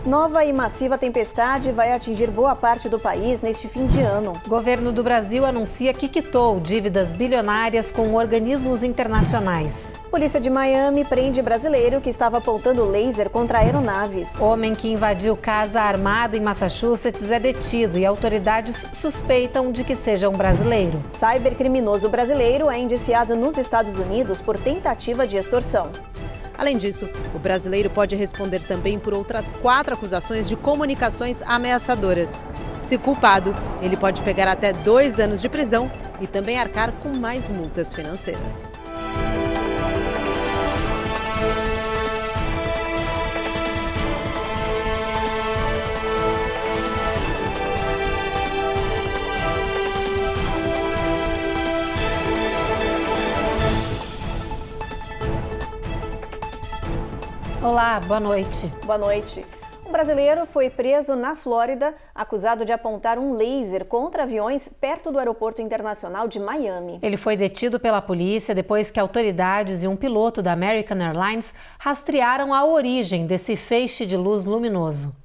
Nova e massiva tempestade vai atingir boa parte do país neste fim de ano. O governo do Brasil anuncia que quitou dívidas bilionárias com organismos internacionais. Polícia de Miami prende brasileiro que estava apontando laser contra aeronaves. Homem que invadiu casa armada em Massachusetts é detido e autoridades suspeitam de que seja um brasileiro. Cybercriminoso brasileiro é indiciado nos Estados Unidos por tentativa de extorsão. Além disso, o brasileiro pode responder também por outras 4 acusações de comunicações ameaçadoras. Se culpado, ele pode pegar até 2 anos de prisão e também arcar com mais multas financeiras. Olá, boa noite. Boa noite. Um brasileiro foi preso na Flórida, acusado de apontar um laser contra aviões perto do aeroporto internacional de Miami. Ele foi detido pela polícia depois que autoridades e um piloto da American Airlines rastrearam a origem desse feixe de luz luminoso.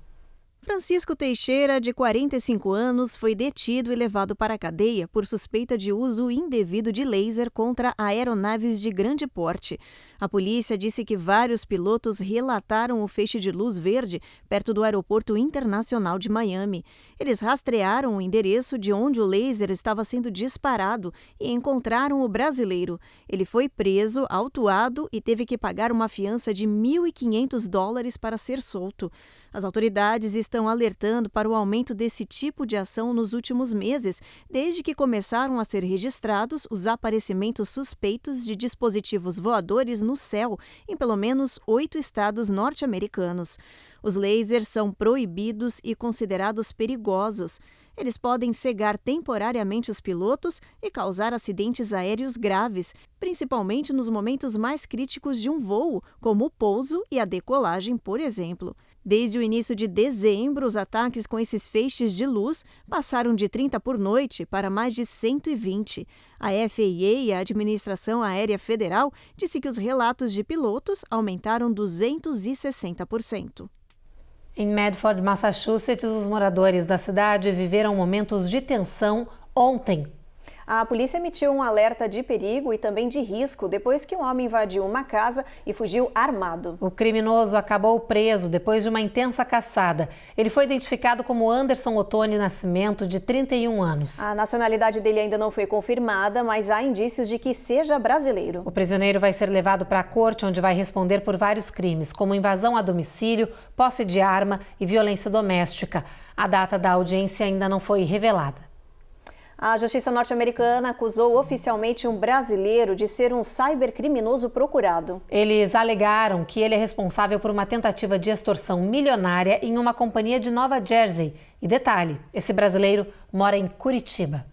Francisco Teixeira, de 45 anos, foi detido e levado para a cadeia por suspeita de uso indevido de laser contra aeronaves de grande porte. A polícia disse que vários pilotos relataram o feixe de luz verde perto do Aeroporto Internacional de Miami. Eles rastrearam o endereço de onde o laser estava sendo disparado e encontraram o brasileiro. Ele foi preso, autuado e teve que pagar uma fiança de $1.500 para ser solto. As autoridades estão alertando para o aumento desse tipo de ação nos últimos meses, desde que começaram a ser registrados os aparecimentos suspeitos de dispositivos voadores no céu em pelo menos 8 estados norte-americanos. Os lasers são proibidos e considerados perigosos. Eles podem cegar temporariamente os pilotos e causar acidentes aéreos graves, principalmente nos momentos mais críticos de um voo, como o pouso e a decolagem, por exemplo. Desde o início de dezembro, os ataques com esses feixes de luz passaram de 30 por noite para mais de 120. A FAA, a Administração Aérea Federal, disse que os relatos de pilotos aumentaram 260%. Em Medford, Massachusetts, os moradores da cidade viveram momentos de tensão ontem. A polícia emitiu um alerta de perigo e também de risco depois que um homem invadiu uma casa e fugiu armado. O criminoso acabou preso depois de uma intensa caçada. Ele foi identificado como Anderson Ottoni Nascimento, de 31 anos. A nacionalidade dele ainda não foi confirmada, mas há indícios de que seja brasileiro. O prisioneiro vai ser levado para a corte, onde vai responder por vários crimes, como invasão a domicílio, posse de arma e violência doméstica. A data da audiência ainda não foi revelada. A Justiça norte-americana acusou oficialmente um brasileiro de ser um cybercriminoso procurado. Eles alegaram que ele é responsável por uma tentativa de extorsão milionária em uma companhia de Nova Jersey. E detalhe, esse brasileiro mora em Curitiba.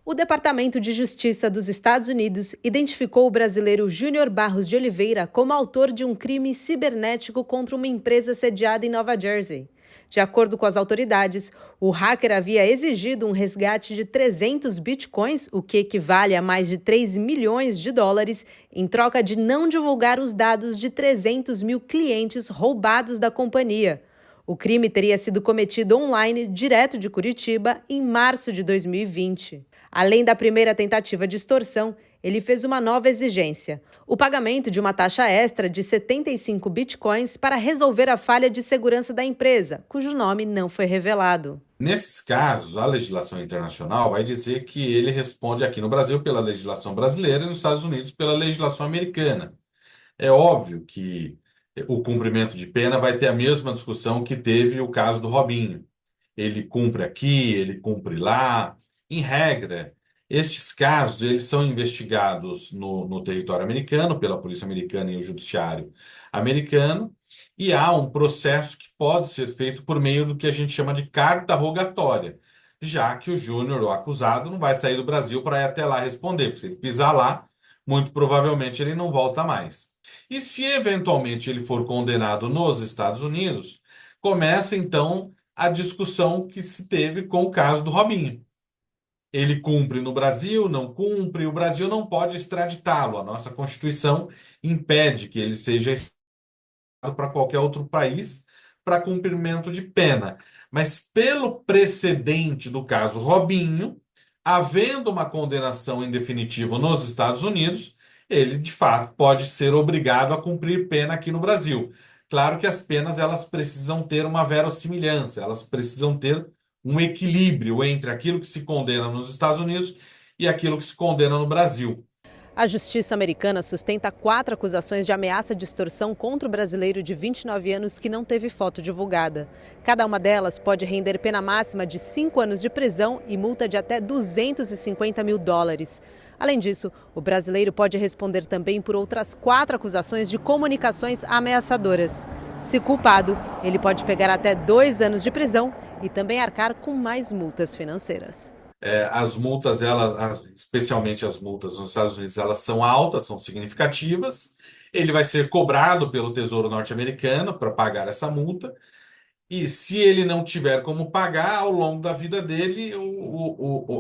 O Departamento de Justiça dos Estados Unidos identificou o brasileiro Júnior Barros de Oliveira como autor de um crime cibernético contra uma empresa sediada em Nova Jersey. De acordo com as autoridades, o hacker havia exigido um resgate de 300 bitcoins, o que equivale a mais de 3 milhões de dólares, em troca de não divulgar os dados de 300 mil clientes roubados da companhia. O crime teria sido cometido online, direto de Curitiba, em março de 2020. Além da primeira tentativa de extorsão, ele fez uma nova exigência: o pagamento de uma taxa extra de 75 bitcoins para resolver a falha de segurança da empresa, cujo nome não foi revelado. Nesses casos, a legislação internacional vai dizer que ele responde aqui no Brasil pela legislação brasileira e nos Estados Unidos pela legislação americana. É óbvio que o cumprimento de pena vai ter a mesma discussão que teve o caso do Robinho. Ele cumpre aqui, ele cumpre lá. Em regra, estes casos eles são investigados no território americano, pela polícia americana e o judiciário americano, e há um processo que pode ser feito por meio do que a gente chama de carta rogatória, já que o Júnior, o acusado, não vai sair do Brasil para ir até lá responder, porque se ele pisar lá, muito provavelmente ele não volta mais. E se eventualmente ele for condenado nos Estados Unidos, começa então a discussão que se teve com o caso do Robinho. Ele cumpre no Brasil, não cumpre, o Brasil não pode extraditá-lo. A nossa Constituição impede que ele seja extraditado para qualquer outro país para cumprimento de pena. Mas pelo precedente do caso Robinho, havendo uma condenação em definitivo nos Estados Unidos, ele de fato pode ser obrigado a cumprir pena aqui no Brasil. Claro que as penas elas precisam ter uma verossimilhança, elas precisam ter um equilíbrio entre aquilo que se condena nos Estados Unidos e aquilo que se condena no Brasil. A justiça americana sustenta 4 acusações de ameaça de extorsão contra o brasileiro de 29 anos que não teve foto divulgada. Cada uma delas pode render pena máxima de 5 anos de prisão e multa de até $250 mil. Além disso, o brasileiro pode responder também por outras 4 acusações de comunicações ameaçadoras. Se culpado, ele pode pegar até 2 anos de prisão e também arcar com mais multas financeiras. As multas, especialmente as multas nos Estados Unidos, elas são altas, são significativas. Ele vai ser cobrado pelo Tesouro norte-americano para pagar essa multa. E se ele não tiver como pagar, ao longo da vida dele,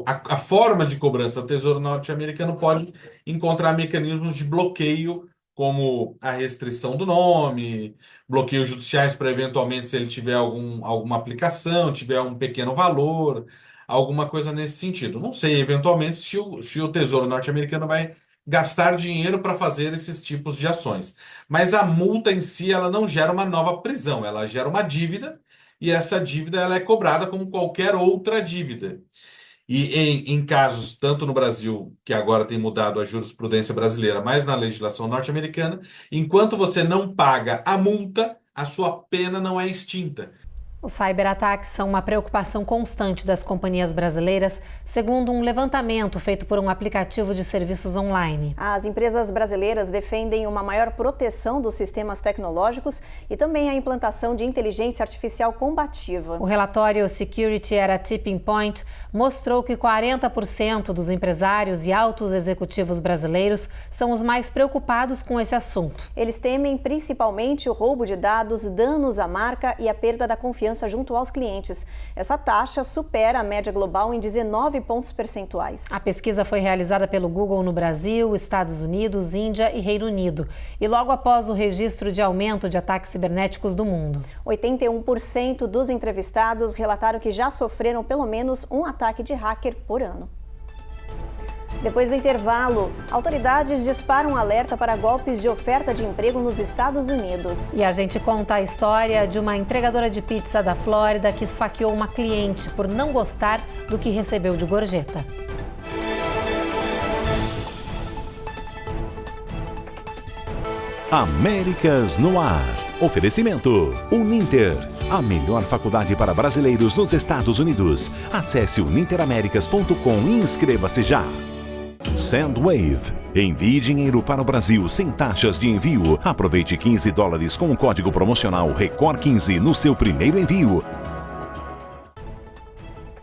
a forma de cobrança do Tesouro norte-americano pode encontrar mecanismos de bloqueio, como a restrição do nome, bloqueios judiciais para, eventualmente, se ele tiver alguma aplicação, tiver um pequeno valor, alguma coisa nesse sentido. Não sei, eventualmente, se o Tesouro norte-americano vai gastar dinheiro para fazer esses tipos de ações. Mas a multa em si, ela não gera uma nova prisão, ela gera uma dívida, e essa dívida ela é cobrada como qualquer outra dívida. E em casos, tanto no Brasil, que agora tem mudado a jurisprudência brasileira, mas na legislação norte-americana, enquanto você não paga a multa, a sua pena não é extinta. Os cyberataques são uma preocupação constante das companhias brasileiras, segundo um levantamento feito por um aplicativo de serviços online. As empresas brasileiras defendem uma maior proteção dos sistemas tecnológicos e também a implantação de inteligência artificial combativa. O relatório Security at a Tipping Point mostrou que 40% dos empresários e altos executivos brasileiros são os mais preocupados com esse assunto. Eles temem principalmente o roubo de dados, danos à marca e a perda da confiança junto aos clientes. Essa taxa supera a média global em 19 pontos percentuais. A pesquisa foi realizada pelo Google no Brasil, Estados Unidos, Índia e Reino Unido, e logo após o registro de aumento de ataques cibernéticos do mundo. 81% dos entrevistados relataram que já sofreram pelo menos um ataque de hacker por ano. Depois do intervalo, autoridades disparam um alerta para golpes de oferta de emprego nos Estados Unidos. E a gente conta a história de uma entregadora de pizza da Flórida que esfaqueou uma cliente por não gostar do que recebeu de gorjeta. Américas no Ar. Oferecimento Uninter, a melhor faculdade para brasileiros nos Estados Unidos. Acesse uninteraméricas.com e inscreva-se já. Sendwave. Envie dinheiro para o Brasil sem taxas de envio. Aproveite $15 com o código promocional RECOR15 no seu primeiro envio.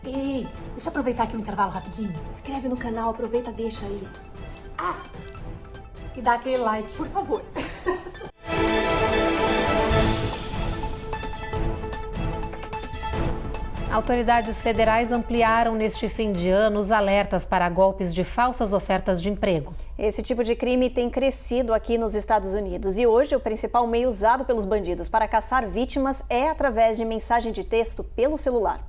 Ei, deixa eu aproveitar aqui o intervalo rapidinho. Inscreve no canal, aproveita, deixa aí. E dá aquele like, por favor. Autoridades federais ampliaram neste fim de ano os alertas para golpes de falsas ofertas de emprego. Esse tipo de crime tem crescido aqui nos Estados Unidos e hoje o principal meio usado pelos bandidos para caçar vítimas é através de mensagem de texto pelo celular.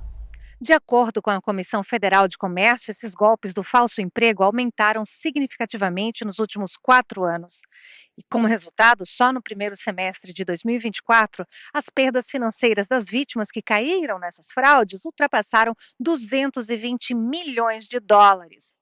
De acordo com a Comissão Federal de Comércio, esses golpes do falso emprego aumentaram significativamente nos últimos 4 anos. E como resultado, só no primeiro semestre de 2024, as perdas financeiras das vítimas que caíram nessas fraudes ultrapassaram $220 milhões.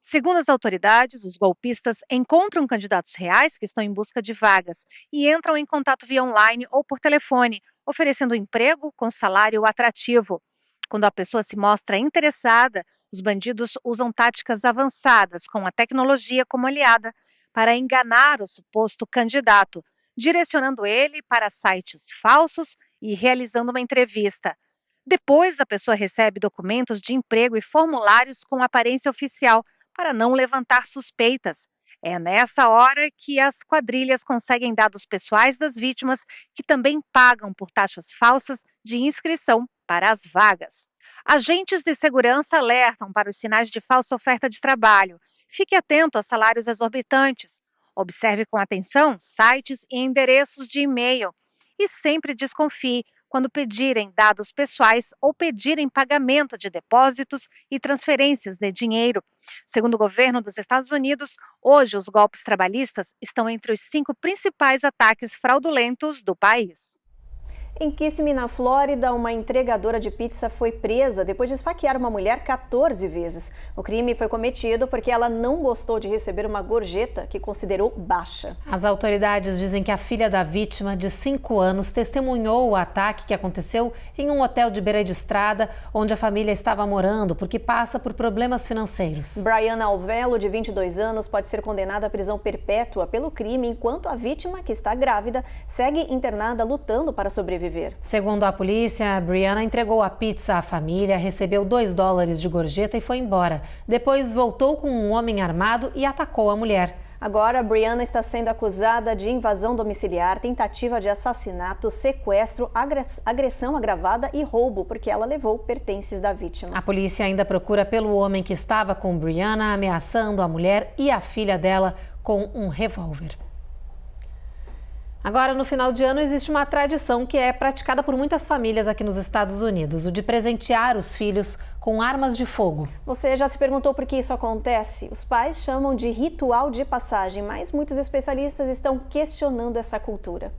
Segundo as autoridades, os golpistas encontram candidatos reais que estão em busca de vagas e entram em contato via online ou por telefone, oferecendo emprego com salário atrativo. Quando a pessoa se mostra interessada, os bandidos usam táticas avançadas com a tecnologia como aliada para enganar o suposto candidato, direcionando ele para sites falsos e realizando uma entrevista. Depois, a pessoa recebe documentos de emprego e formulários com aparência oficial para não levantar suspeitas. É nessa hora que as quadrilhas conseguem dados pessoais das vítimas, que também pagam por taxas falsas de inscrição para as vagas. Agentes de segurança alertam para os sinais de falsa oferta de trabalho. Fique atento a salários exorbitantes. Observe com atenção sites e endereços de e-mail. E sempre desconfie quando pedirem dados pessoais ou pedirem pagamento de depósitos e transferências de dinheiro. Segundo o governo dos Estados Unidos, hoje os golpes trabalhistas estão entre os 5 principais ataques fraudulentos do país. Em Kissimmee, na Flórida, uma entregadora de pizza foi presa depois de esfaquear uma mulher 14 vezes. O crime foi cometido porque ela não gostou de receber uma gorjeta que considerou baixa. As autoridades dizem que a filha da vítima, de 5 anos, testemunhou o ataque que aconteceu em um hotel de beira de estrada, onde a família estava morando, porque passa por problemas financeiros. Brianna Alvelo, de 22 anos, pode ser condenada à prisão perpétua pelo crime, enquanto a vítima, que está grávida, segue internada lutando para sobreviver. Segundo a polícia, Brianna entregou a pizza à família, recebeu $2 de gorjeta e foi embora. Depois voltou com um homem armado e atacou a mulher. Agora, Brianna está sendo acusada de invasão domiciliar, tentativa de assassinato, sequestro, agressão agravada e roubo, porque ela levou pertences da vítima. A polícia ainda procura pelo homem que estava com Brianna, ameaçando a mulher e a filha dela com um revólver. Agora, no final de ano, existe uma tradição que é praticada por muitas famílias aqui nos Estados Unidos, o de presentear os filhos com armas de fogo. Você já se perguntou por que isso acontece? Os pais chamam de ritual de passagem, mas muitos especialistas estão questionando essa cultura.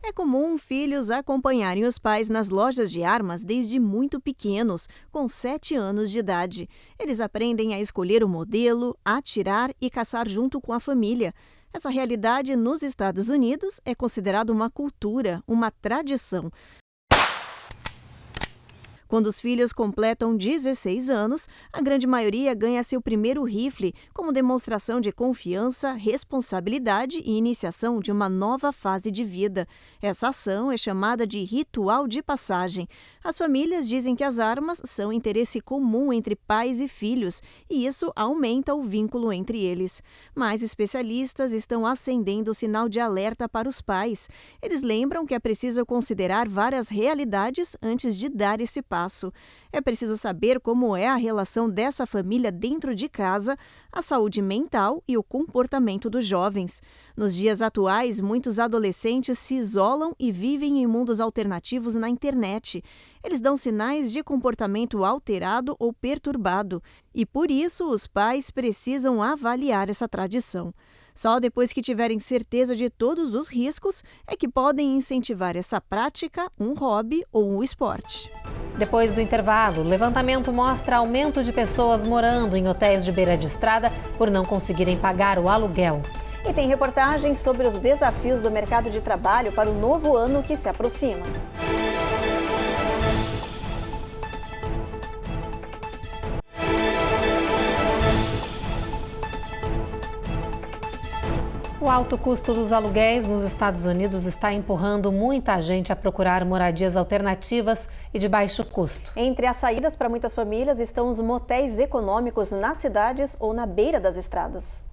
É comum filhos acompanharem os pais nas lojas de armas desde muito pequenos, com 7 anos de idade. Eles aprendem a escolher o modelo, atirar e caçar junto com a família. Essa realidade nos Estados Unidos é considerada uma cultura, uma tradição. Quando os filhos completam 16 anos, a grande maioria ganha seu primeiro rifle como demonstração de confiança, responsabilidade e iniciação de uma nova fase de vida. Essa ação é chamada de ritual de passagem. As famílias dizem que as armas são interesse comum entre pais e filhos e isso aumenta o vínculo entre eles. Mas especialistas estão acendendo o sinal de alerta para os pais. Eles lembram que é preciso considerar várias realidades antes de dar esse passo. É preciso saber como é a relação dessa família dentro de casa, a saúde mental e o comportamento dos jovens. Nos dias atuais, muitos adolescentes se isolam e vivem em mundos alternativos na internet. Eles dão sinais de comportamento alterado ou perturbado e, por isso, os pais precisam avaliar essa tradição. Só depois que tiverem certeza de todos os riscos é que podem incentivar essa prática, um hobby ou um esporte. Depois do intervalo, o levantamento mostra aumento de pessoas morando em hotéis de beira de estrada por não conseguirem pagar o aluguel. E tem reportagens sobre os desafios do mercado de trabalho para o novo ano que se aproxima. O alto custo dos aluguéis nos Estados Unidos está empurrando muita gente a procurar moradias alternativas e de baixo custo. Entre as saídas para muitas famílias estão os motéis econômicos nas cidades ou na beira das estradas.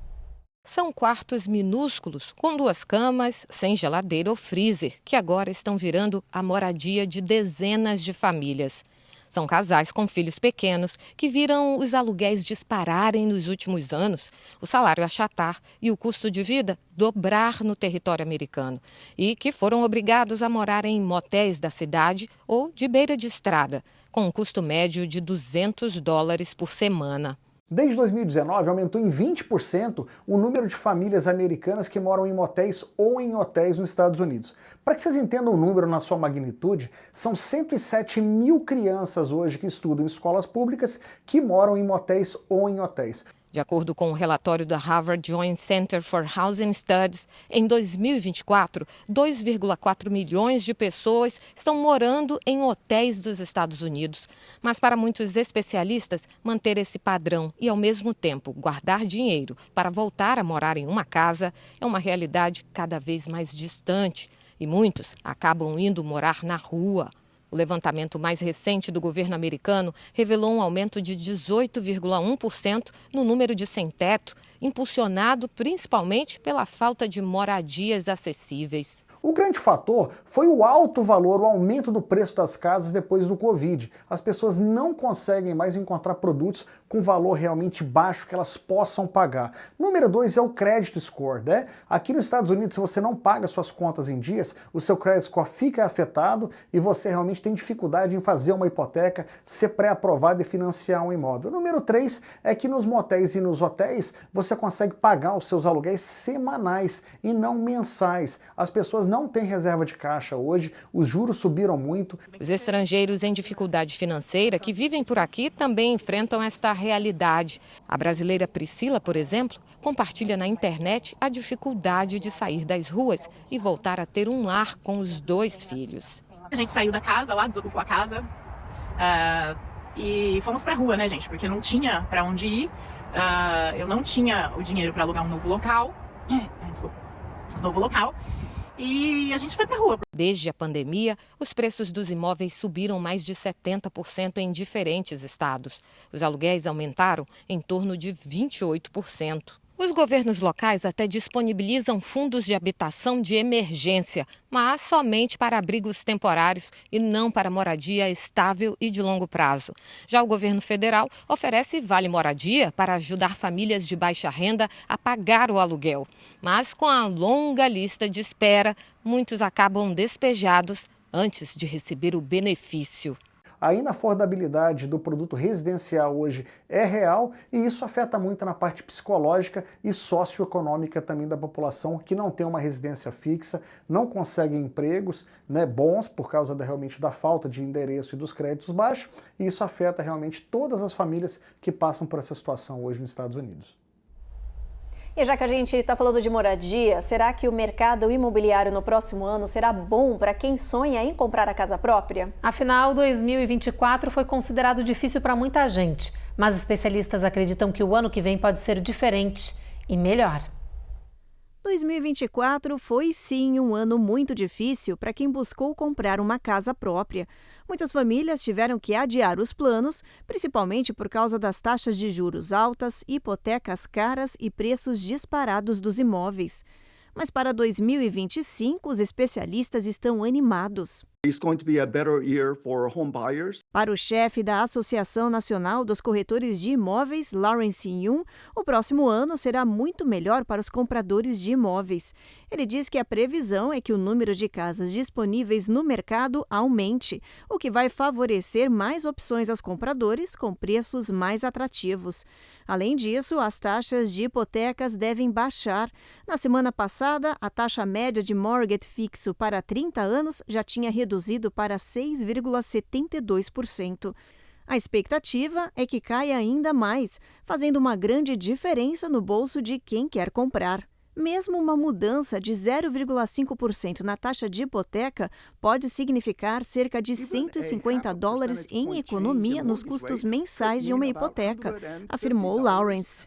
São quartos minúsculos, com 2 camas, sem geladeira ou freezer, que agora estão virando a moradia de dezenas de famílias. São casais com filhos pequenos que viram os aluguéis dispararem nos últimos anos, o salário achatar e o custo de vida dobrar no território americano e que foram obrigados a morar em motéis da cidade ou de beira de estrada, com um custo médio de $200 por semana. Desde 2019, aumentou em 20% o número de famílias americanas que moram em motéis ou em hotéis nos Estados Unidos. Para que vocês entendam o número na sua magnitude, são 107 mil crianças hoje que estudam em escolas públicas que moram em motéis ou em hotéis. De acordo com o relatório da Harvard Joint Center for Housing Studies, em 2024, 2,4 milhões de pessoas estão morando em hotéis dos Estados Unidos. Mas para muitos especialistas, manter esse padrão e, ao mesmo tempo, guardar dinheiro para voltar a morar em uma casa é uma realidade cada vez mais distante. E muitos acabam indo morar na rua. O levantamento mais recente do governo americano revelou um aumento de 18,1% no número de sem-teto, impulsionado principalmente pela falta de moradias acessíveis. O grande fator foi o alto valor, o aumento do preço das casas depois do Covid. As pessoas não conseguem mais encontrar produtos com valor realmente baixo que elas possam pagar. Número 2 é o credit score, né? Aqui nos Estados Unidos, se você não paga suas contas em dias, o seu credit score fica afetado e você realmente tem dificuldade em fazer uma hipoteca, ser pré-aprovado e financiar um imóvel. Número 3 é que nos motéis e nos hotéis você consegue pagar os seus aluguéis semanais e não mensais. As pessoas não têm reserva de caixa hoje, os juros subiram muito. Os estrangeiros em dificuldade financeira que vivem por aqui também enfrentam esta realidade. A brasileira Priscila, por exemplo, compartilha na internet a dificuldade de sair das ruas e voltar a ter um lar com os 2 filhos. A gente saiu da casa lá, desocupou a casa e fomos pra rua, né, gente? Porque não tinha pra onde ir. Eu não tinha o dinheiro para alugar um novo local. E a gente foi pra rua. Desde a pandemia, os preços dos imóveis subiram mais de 70% em diferentes estados. Os aluguéis aumentaram em torno de 28%. Os governos locais até disponibilizam fundos de habitação de emergência, mas somente para abrigos temporários e não para moradia estável e de longo prazo. Já o governo federal oferece Vale Moradia para ajudar famílias de baixa renda a pagar o aluguel. Mas com a longa lista de espera, muitos acabam despejados antes de receber o benefício. A inafordabilidade do produto residencial hoje é real e isso afeta muito na parte psicológica e socioeconômica também da população que não tem uma residência fixa, não consegue empregos, né, bons por causa realmente da falta de endereço e dos créditos baixos, e isso afeta realmente todas as famílias que passam por essa situação hoje nos Estados Unidos. E já que a gente está falando de moradia, será que o mercado imobiliário no próximo ano será bom para quem sonha em comprar a casa própria? Afinal, 2024 foi considerado difícil para muita gente, mas especialistas acreditam que o ano que vem pode ser diferente e melhor. 2024 foi sim um ano muito difícil para quem buscou comprar uma casa própria. Muitas famílias tiveram que adiar os planos, principalmente por causa das taxas de juros altas, hipotecas caras e preços disparados dos imóveis. Mas para 2025, os especialistas estão animados. Para o chefe da Associação Nacional dos Corretores de Imóveis, Lawrence Yun, o próximo ano será muito melhor para os compradores de imóveis. Ele diz que a previsão é que o número de casas disponíveis no mercado aumente, o que vai favorecer mais opções aos compradores com preços mais atrativos. Além disso, as taxas de hipotecas devem baixar. Na semana passada, a taxa média de mortgage fixo para 30 anos já tinha reduzido para 6,72%. A expectativa é que caia ainda mais, fazendo uma grande diferença no bolso de quem quer comprar. Mesmo uma mudança de 0,5% na taxa de hipoteca pode significar cerca de $150 em economia nos custos mensais de uma hipoteca, afirmou Lawrence.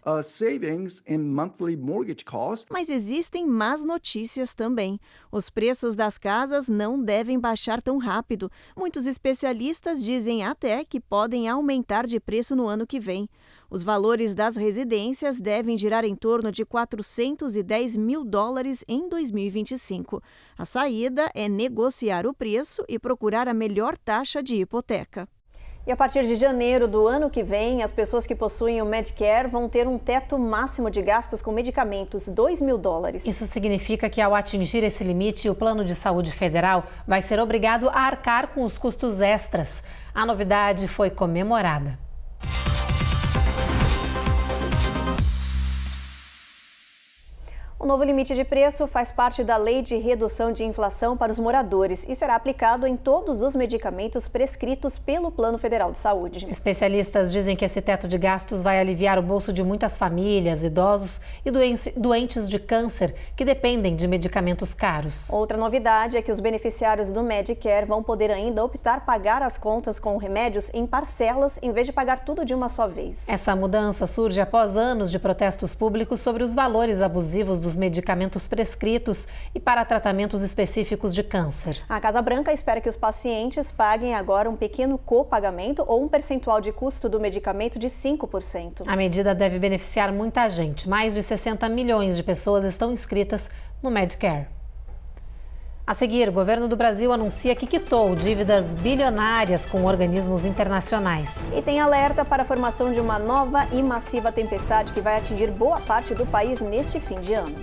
Mas existem más notícias também. Os preços das casas não devem baixar tão rápido. Muitos especialistas dizem até que podem aumentar de preço no ano que vem. Os valores das residências devem girar em torno de $410 mil em 2025. A saída é negociar o preço e procurar a melhor taxa de hipoteca. E a partir de janeiro do ano que vem, as pessoas que possuem o Medicare vão ter um teto máximo de gastos com medicamentos, $2 mil. Isso significa que, ao atingir esse limite, o Plano de Saúde Federal vai ser obrigado a arcar com os custos extras. A novidade foi comemorada. O novo limite de preço faz parte da Lei de Redução de Inflação para os moradores e será aplicado em todos os medicamentos prescritos pelo Plano Federal de Saúde. Especialistas dizem que esse teto de gastos vai aliviar o bolso de muitas famílias, idosos e doentes de câncer que dependem de medicamentos caros. Outra novidade é que os beneficiários do Medicare vão poder ainda optar pagar as contas com remédios em parcelas em vez de pagar tudo de uma só vez. Essa mudança surge após anos de protestos públicos sobre os valores abusivos dos medicamentos prescritos e para tratamentos específicos de câncer. A Casa Branca espera que os pacientes paguem agora um pequeno copagamento ou um percentual de custo do medicamento de 5%. A medida deve beneficiar muita gente. Mais de 60 milhões de pessoas estão inscritas no Medicare. A seguir, o governo do Brasil anuncia que quitou dívidas bilionárias com organismos internacionais. E tem alerta para a formação de uma nova e massiva tempestade que vai atingir boa parte do país neste fim de ano.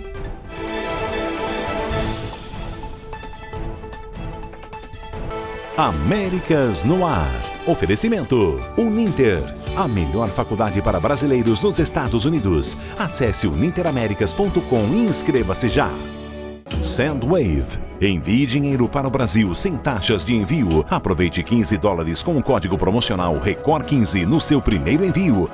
Américas no Ar. Oferecimento Uninter, a melhor faculdade para brasileiros nos Estados Unidos. Acesse uninteraméricas.com e inscreva-se já. Sendwave. Envie dinheiro para o Brasil sem taxas de envio. Aproveite $15 com o código promocional RECOR15 no seu primeiro envio.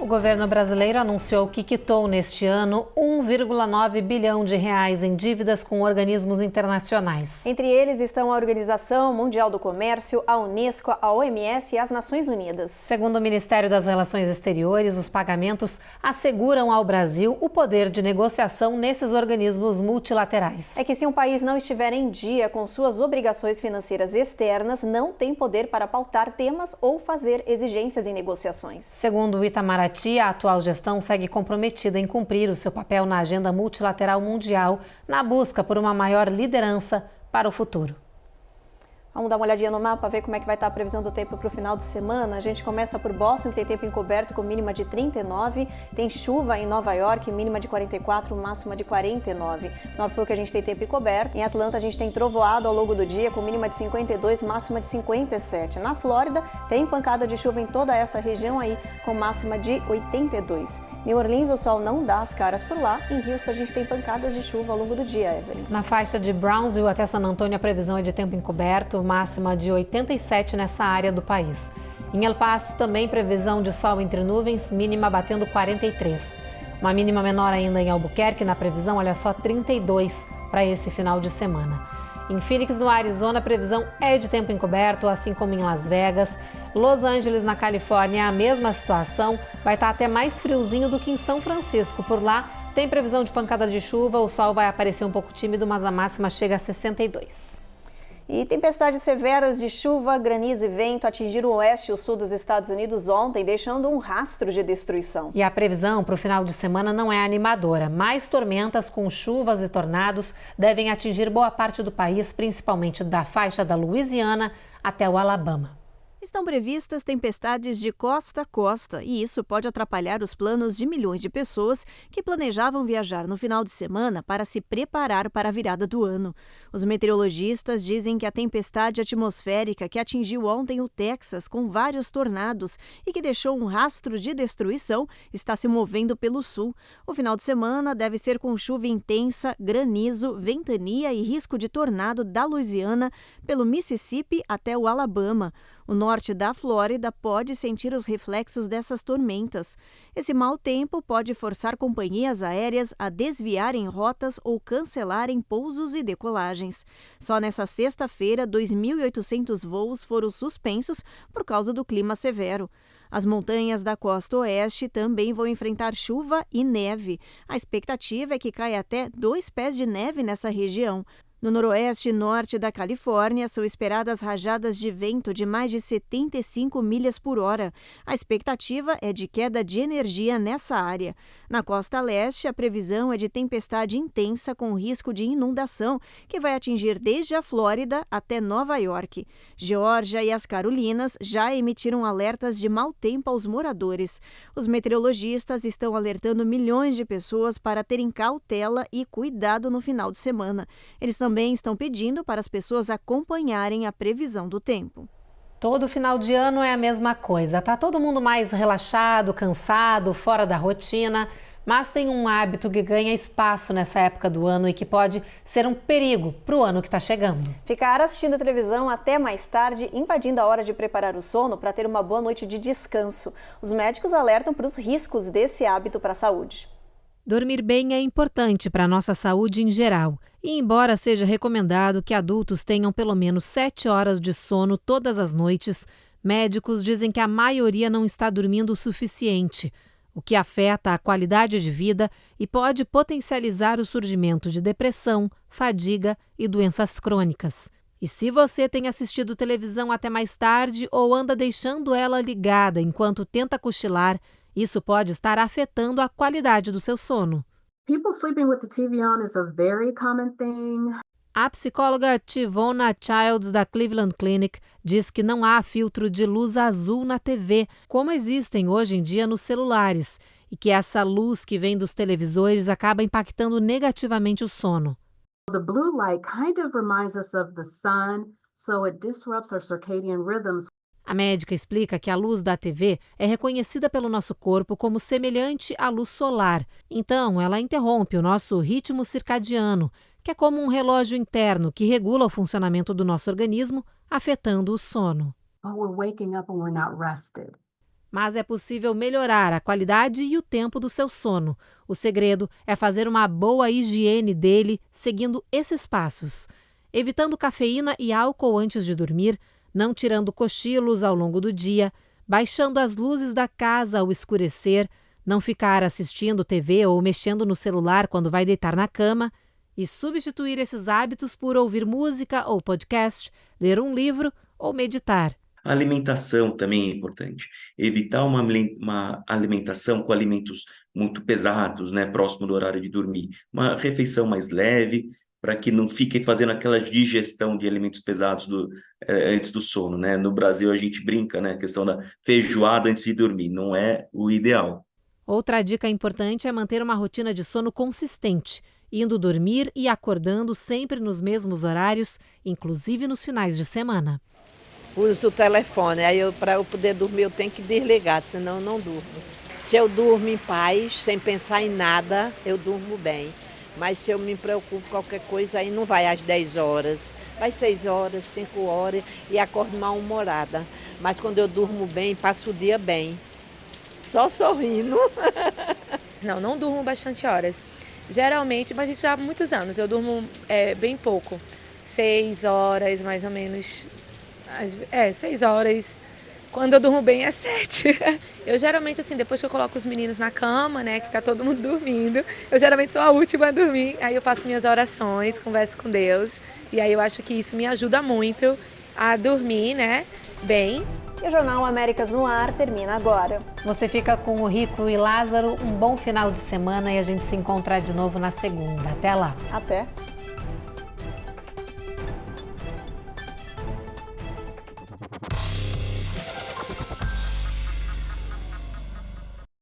O governo brasileiro anunciou que quitou neste ano 1,9 bilhão de reais em dívidas com organismos internacionais. Entre eles estão a Organização Mundial do Comércio, a Unesco, a OMS e as Nações Unidas. Segundo o Ministério das Relações Exteriores, os pagamentos asseguram ao Brasil o poder de negociação nesses organismos multilaterais. É que se um país não estiver em dia com suas obrigações financeiras externas, não tem poder para pautar temas ou fazer exigências em negociações. Segundo o Itamaraty, a atual gestão segue comprometida em cumprir o seu papel na agenda multilateral mundial na busca por uma maior liderança para o futuro. Vamos dar uma olhadinha no mapa, ver como é que vai estar a previsão do tempo para o final de semana. A gente começa por Boston, que tem tempo encoberto com mínima de 39. Tem chuva em Nova York, mínima de 44, máxima de 49. Norfolk a gente tem tempo encoberto. Em Atlanta a gente tem trovoado ao longo do dia com mínima de 52, máxima de 57. Na Flórida tem pancada de chuva em toda essa região aí com máxima de 82. New Orleans o sol não dá as caras por lá. Em Houston a gente tem pancadas de chuva ao longo do dia, Evelyn. Na faixa de Brownsville até San Antônio a previsão é de tempo encoberto, máxima de 87 nessa área do país. Em El Paso também previsão de sol entre nuvens, mínima batendo 43. Uma mínima menor ainda em Albuquerque, na previsão, olha só, 32 para esse final de semana. Em Phoenix, no Arizona, a previsão é de tempo encoberto, assim como em Las Vegas. Los Angeles, na Califórnia, a mesma situação, vai estar até mais friozinho do que em São Francisco. Por lá, tem previsão de pancada de chuva, o sol vai aparecer um pouco tímido, mas a máxima chega a 62. E tempestades severas de chuva, granizo e vento atingiram o oeste e o sul dos Estados Unidos ontem, deixando um rastro de destruição. E a previsão para o final de semana não é animadora. Mais tormentas com chuvas e tornados devem atingir boa parte do país, principalmente da faixa da Louisiana até o Alabama. Estão previstas tempestades de costa a costa e isso pode atrapalhar os planos de milhões de pessoas que planejavam viajar no final de semana para se preparar para a virada do ano. Os meteorologistas dizem que a tempestade atmosférica que atingiu ontem o Texas com vários tornados e que deixou um rastro de destruição está se movendo pelo sul. O final de semana deve ser com chuva intensa, granizo, ventania e risco de tornado da Louisiana pelo Mississippi até o Alabama. O norte da Flórida pode sentir os reflexos dessas tormentas. Esse mau tempo pode forçar companhias aéreas a desviarem rotas ou cancelarem pousos e decolagens. Só nessa sexta-feira, 2.800 voos foram suspensos por causa do clima severo. As montanhas da costa oeste também vão enfrentar chuva e neve. A expectativa é que caia até 2 pés de neve nessa região. No noroeste e norte da Califórnia, são esperadas rajadas de vento de mais de 75 milhas por hora. A expectativa é de queda de energia nessa área. Na costa leste, a previsão é de tempestade intensa com risco de inundação, que vai atingir desde a Flórida até Nova York. Geórgia e as Carolinas já emitiram alertas de mau tempo aos moradores. Os meteorologistas estão alertando milhões de pessoas para terem cautela e cuidado no final de semana. Eles também estão pedindo para as pessoas acompanharem a previsão do tempo. Todo final de ano é a mesma coisa. Tá todo mundo mais relaxado, cansado, fora da rotina, mas tem um hábito que ganha espaço nessa época do ano e que pode ser um perigo para o ano que está chegando. Ficar assistindo a televisão até mais tarde, invadindo a hora de preparar o sono para ter uma boa noite de descanso. Os médicos alertam para os riscos desse hábito para a saúde. Dormir bem é importante para a nossa saúde em geral. E embora seja recomendado que adultos tenham pelo menos 7 horas de sono todas as noites, médicos dizem que a maioria não está dormindo o suficiente, o que afeta a qualidade de vida e pode potencializar o surgimento de depressão, fadiga e doenças crônicas. E se você tem assistido televisão até mais tarde ou anda deixando ela ligada enquanto tenta cochilar, Isso pode estar afetando a qualidade do seu sono. People sleeping with the TV on is a very common thing. A psicóloga Tivona Childs, da Cleveland Clinic, diz que não há filtro de luz azul na TV, como existem hoje em dia nos celulares, e que essa luz que vem dos televisores acaba impactando negativamente o sono. The blue light kind of reminds us of the sun, so it disrupts our circadian rhythms. A médica explica que a luz da TV é reconhecida pelo nosso corpo como semelhante à luz solar. Então, ela interrompe o nosso ritmo circadiano, que é como um relógio interno que regula o funcionamento do nosso organismo, afetando o sono. But we're waking up when we're not rested. Mas é possível melhorar a qualidade e o tempo do seu sono. O segredo é fazer uma boa higiene dele seguindo esses passos. Evitando cafeína e álcool antes de dormir, não tirando cochilos ao longo do dia, baixando as luzes da casa ao escurecer, não ficar assistindo TV ou mexendo no celular quando vai deitar na cama e substituir esses hábitos por ouvir música ou podcast, ler um livro ou meditar. A alimentação também é importante. Evitar uma alimentação com alimentos muito pesados, né, próximo do horário de dormir. Uma refeição mais leve, para que não fique fazendo aquela digestão de alimentos pesados antes do sono, né? No Brasil a gente brinca, né? A questão da feijoada antes de dormir, não é o ideal. Outra dica importante é manter uma rotina de sono consistente, indo dormir e acordando sempre nos mesmos horários, inclusive nos finais de semana. Uso o telefone, aí para eu poder dormir eu tenho que desligar, senão eu não durmo. Se eu durmo em paz, sem pensar em nada, eu durmo bem. Mas se eu me preocupo com qualquer coisa, aí não vai às 10 horas, vai 6 horas, 5 horas e acordo mal-humorada. Mas quando eu durmo bem, passo o dia bem, só sorrindo. Não durmo bastante horas. Geralmente, mas isso já há muitos anos, eu durmo bem pouco. 6 horas, mais ou menos. 6 horas. Quando eu durmo bem é 7. Eu geralmente, assim, depois que eu coloco os meninos na cama, né, que tá todo mundo dormindo, eu geralmente sou a última a dormir, aí eu faço minhas orações, converso com Deus, e aí eu acho que isso me ajuda muito a dormir, né, bem. E o Jornal Américas no Ar termina agora. Você fica com o Rico e Lázaro, um bom final de semana e a gente se encontra de novo na segunda. Até lá. Até.